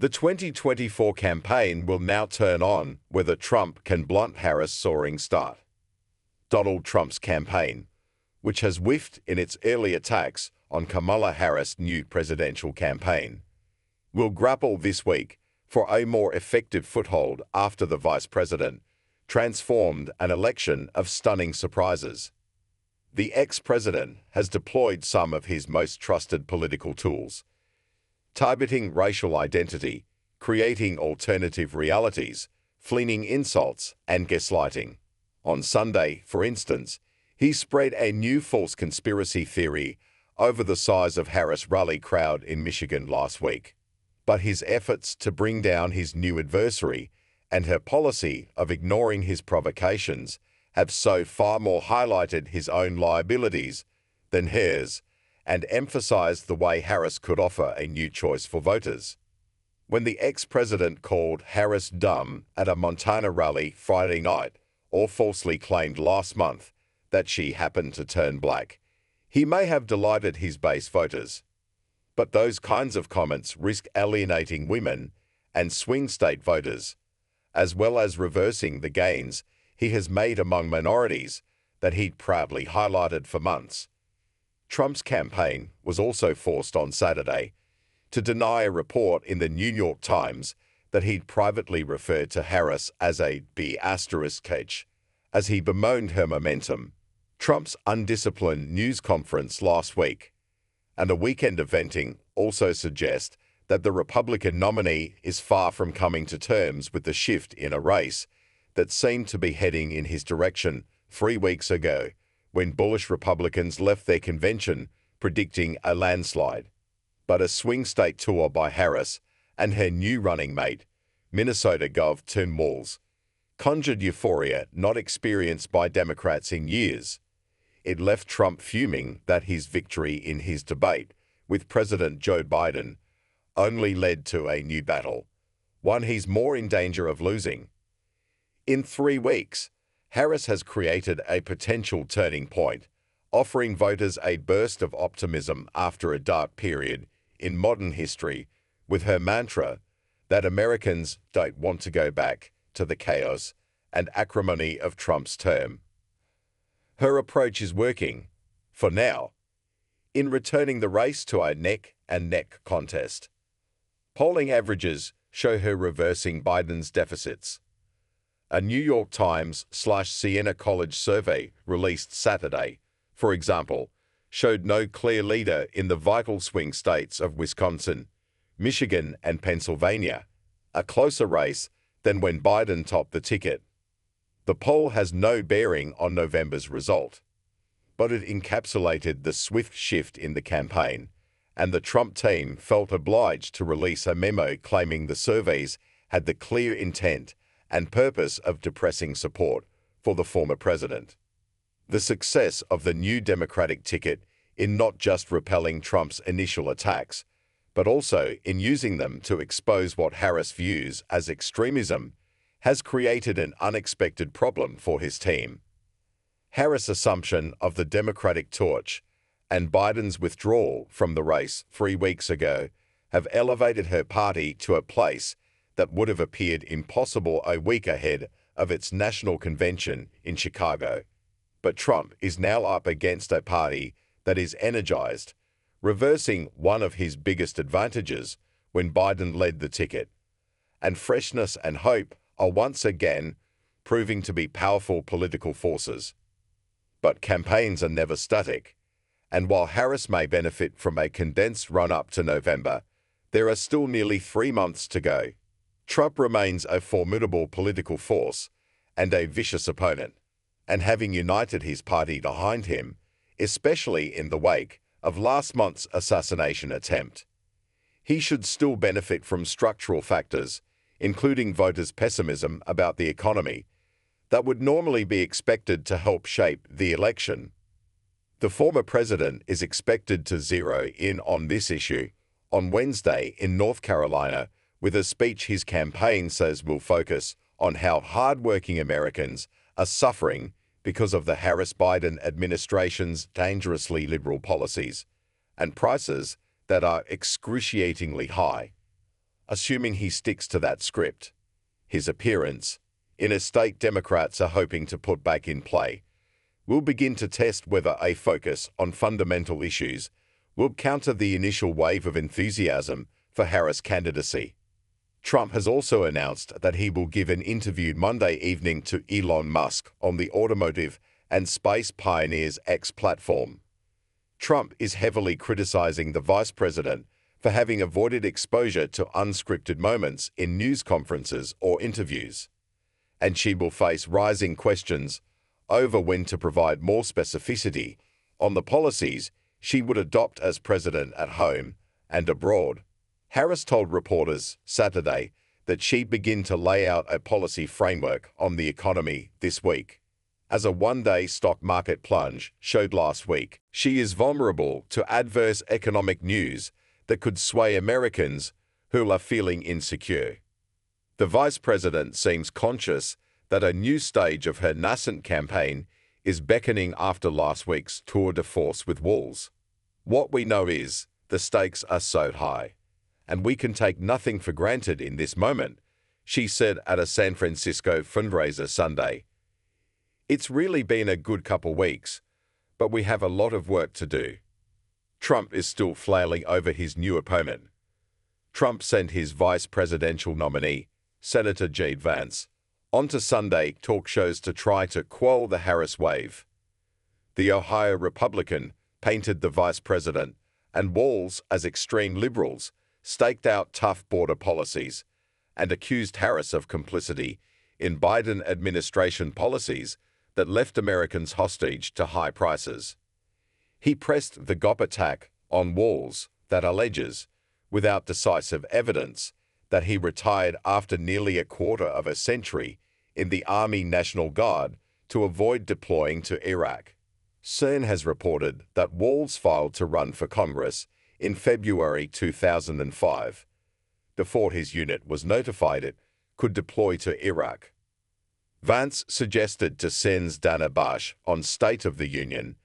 The 2024 campaign will now turn on whether Trump can blunt Harris' soaring start. Donald Trump's campaign, which has whiffed in its early attacks on Kamala Harris' new presidential campaign, will grapple this week for a more effective foothold after the vice president transformed an election of stunning surprises. The ex-president has deployed some of his most trusted political tools, targeting racial identity, creating alternative realities, flinging insults, and gaslighting. On Sunday, for instance, he spread a new false conspiracy theory over the size of Harris' rally crowd in Michigan last week. But his efforts to bring down his new adversary and her policy of ignoring his provocations have so far more highlighted his own liabilities than hers, and emphasized the way Harris could offer a new choice for voters. When the ex-president called Harris dumb at a Montana rally Friday night, or falsely claimed last month that she happened to turn black, he may have delighted his base voters. But those kinds of comments risk alienating women and swing state voters, as well as reversing the gains he has made among minorities that he'd proudly highlighted for months. Trump's campaign was also forced on Saturday to deny a report in the New York Times that he'd privately referred to Harris as a B***H, as he bemoaned her momentum. Trump's undisciplined news conference last week and a weekend of venting also suggest that the Republican nominee is far from coming to terms with the shift in a race that seemed to be heading in his direction 3 weeks ago, when bullish Republicans left their convention predicting a landslide. But a swing state tour by Harris and her new running mate, Minnesota Gov. Tim Walz, conjured euphoria not experienced by Democrats in years. It left Trump fuming that his victory in his debate with President Joe Biden only led to a new battle, one he's more in danger of losing. In 3 weeks, Harris has created a potential turning point, offering voters a burst of optimism after a dark period in modern history with her mantra that Americans don't want to go back to the chaos and acrimony of Trump's term. Her approach is working, for now, in returning the race to a neck-and-neck contest. Polling averages show her reversing Biden's deficits. A New York Times/Siena College survey released Saturday, for example, showed no clear leader in the vital swing states of Wisconsin, Michigan, and Pennsylvania, a closer race than when Biden topped the ticket. The poll has no bearing on November's result, but it encapsulated the swift shift in the campaign, and the Trump team felt obliged to release a memo claiming the surveys had the clear intent and purpose of depressing support for the former president. The success of the new Democratic ticket in not just repelling Trump's initial attacks, but also in using them to expose what Harris views as extremism, has created an unexpected problem for his team. Harris' assumption of the Democratic torch and Biden's withdrawal from the race 3 weeks ago have elevated her party to a place that would have appeared impossible a week ahead of its national convention in Chicago. But Trump is now up against a party that is energized, reversing one of his biggest advantages when Biden led the ticket. And freshness and hope are once again proving to be powerful political forces. But campaigns are never static, and while Harris may benefit from a condensed run-up to November, there are still nearly 3 months to go. Trump remains a formidable political force and a vicious opponent, and having united his party behind him, especially in the wake of last month's assassination attempt, he should still benefit from structural factors, including voters' pessimism about the economy, that would normally be expected to help shape the election. The former president is expected to zero in on this issue on Wednesday in North Carolina with a speech his campaign says will focus on how hard-working Americans are suffering because of the Harris-Biden administration's dangerously liberal policies and prices that are excruciatingly high. assuming he sticks to that script. His appearance, in a state Democrats are hoping to put back in play, will begin to test whether a focus on fundamental issues will counter the initial wave of enthusiasm for Harris' candidacy. Trump has also announced that he will give an interview Monday evening to Elon Musk on the automotive and space pioneer's X platform. Trump is heavily criticizing the vice president for having avoided exposure to unscripted moments in news conferences or interviews, and she will face rising questions over when to provide more specificity on the policies she would adopt as president at home and abroad. Harris told reporters Saturday that she'd begin to lay out a policy framework on the economy this week. As a one-day stock market plunge showed last week, she is vulnerable to adverse economic news that could sway Americans who are feeling insecure. The vice president seems conscious that a new stage of her nascent campaign is beckoning after last week's tour de force with Walls. What we know is the stakes are so high, and we can take nothing for granted in this moment, she said at a San Francisco fundraiser Sunday. It's really been a good couple weeks, but we have a lot of work to do. Trump is still flailing over his new opponent. Trump sent his vice presidential nominee, Senator J.D. Vance, onto Sunday talk shows to try to quell the Harris wave. The Ohio Republican painted the vice president and Walls as extreme liberals, staked out tough border policies, and accused Harris of complicity in Biden administration policies that left Americans hostage to high prices. He pressed the GOP attack on Walls that alleges, without decisive evidence, that he retired after nearly a quarter of a century in the Army National Guard to avoid deploying to Iraq. CERN has reported that Walls filed to run for Congress in February 2005, before his unit was notified it could deploy to Iraq. Vance suggested to CERN's Dana Bash on State of the Union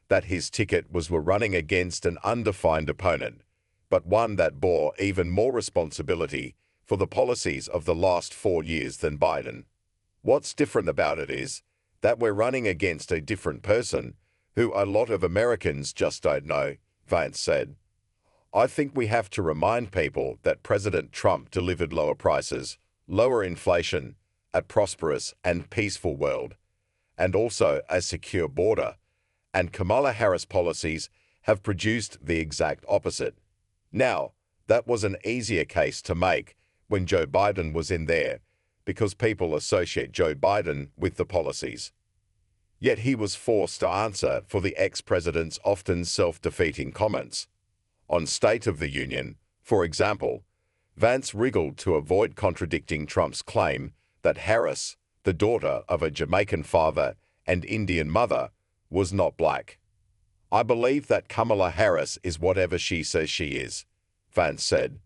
that his ticket was running against an undefined opponent, but one that bore even more responsibility for the policies of the last 4 years than Biden. What's different about it is that we're running against a different person who a lot of Americans just don't know, Vance said. I think we have to remind people that President Trump delivered lower prices, lower inflation, a prosperous and peaceful world, and also a secure border, and Kamala Harris policies have produced the exact opposite. Now, that was an easier case to make when Joe Biden was in there, because people associate Joe Biden with the policies. Yet he was forced to answer for the ex-president's often self-defeating comments. On State of the Union, for example, Vance wriggled to avoid contradicting Trump's claim that Harris, the daughter of a Jamaican father and Indian mother, was not black. I believe that Kamala Harris is whatever she says she is, Vance said.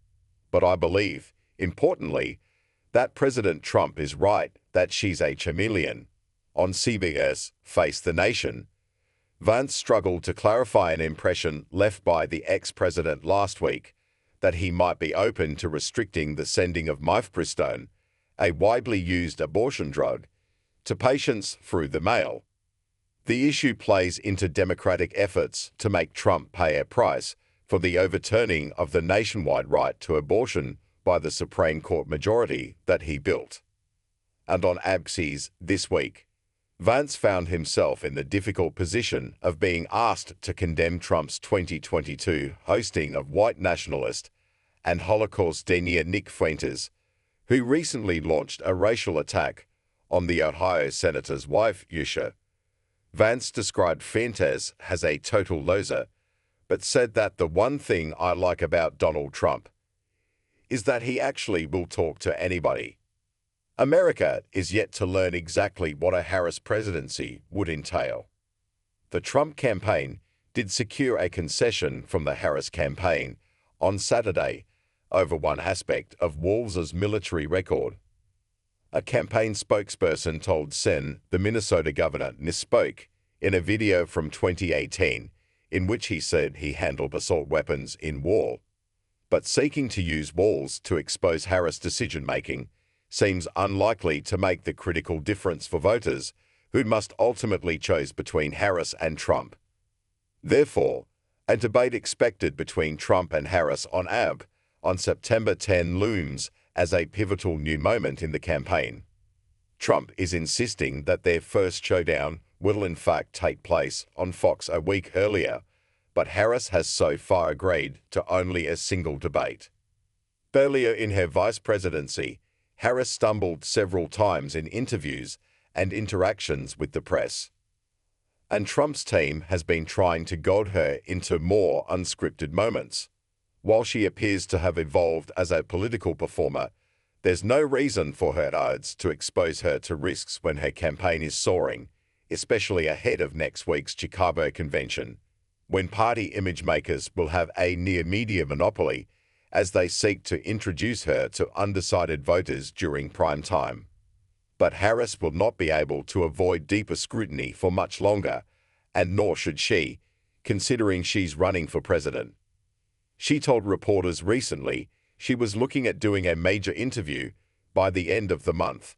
But I believe, importantly, that President Trump is right that she's a chameleon. On CBS Face the Nation, Vance struggled to clarify an impression left by the ex-president last week that he might be open to restricting the sending of mifepristone, a widely used abortion drug, to patients through the mail. The issue plays into Democratic efforts to make Trump pay a price for the overturning of the nationwide right to abortion by the Supreme Court majority that he built. And on ABC's This Week, Vance found himself in the difficult position of being asked to condemn Trump's 2022 hosting of white nationalist and Holocaust denier Nick Fuentes, who recently launched a racial attack on the Ohio senator's wife, Yusha. Vance described Fuentes as a total loser, but said that the one thing I like about Donald Trump is that he actually will talk to anybody. America is yet to learn exactly what a Harris presidency would entail. The Trump campaign did secure a concession from the Harris campaign on Saturday over one aspect of Walz's military record. A campaign spokesperson told CEN the Minnesota governor misspoke in a video from 2018 in which he said he handled assault weapons in war. But seeking to use walls to expose Harris' decision-making seems unlikely to make the critical difference for voters who must ultimately choose between Harris and Trump. Therefore, a debate expected between Trump and Harris on September 10 looms as a pivotal new moment in the campaign. Trump is insisting that their first showdown will in fact take place on Fox a week earlier, but Harris has so far agreed to only a single debate. Earlier in her vice presidency, Harris stumbled several times in interviews and interactions with the press. And Trump's team has been trying to goad her into more unscripted moments. While she appears to have evolved as a political performer, there's no reason for her odds to expose her to risks when her campaign is soaring, especially ahead of next week's Chicago convention, when party image makers will have a near-media monopoly as they seek to introduce her to undecided voters during prime time. But Harris will not be able to avoid deeper scrutiny for much longer, and nor should she, considering she's running for president. She told reporters recently she was looking at doing a major interview by the end of the month.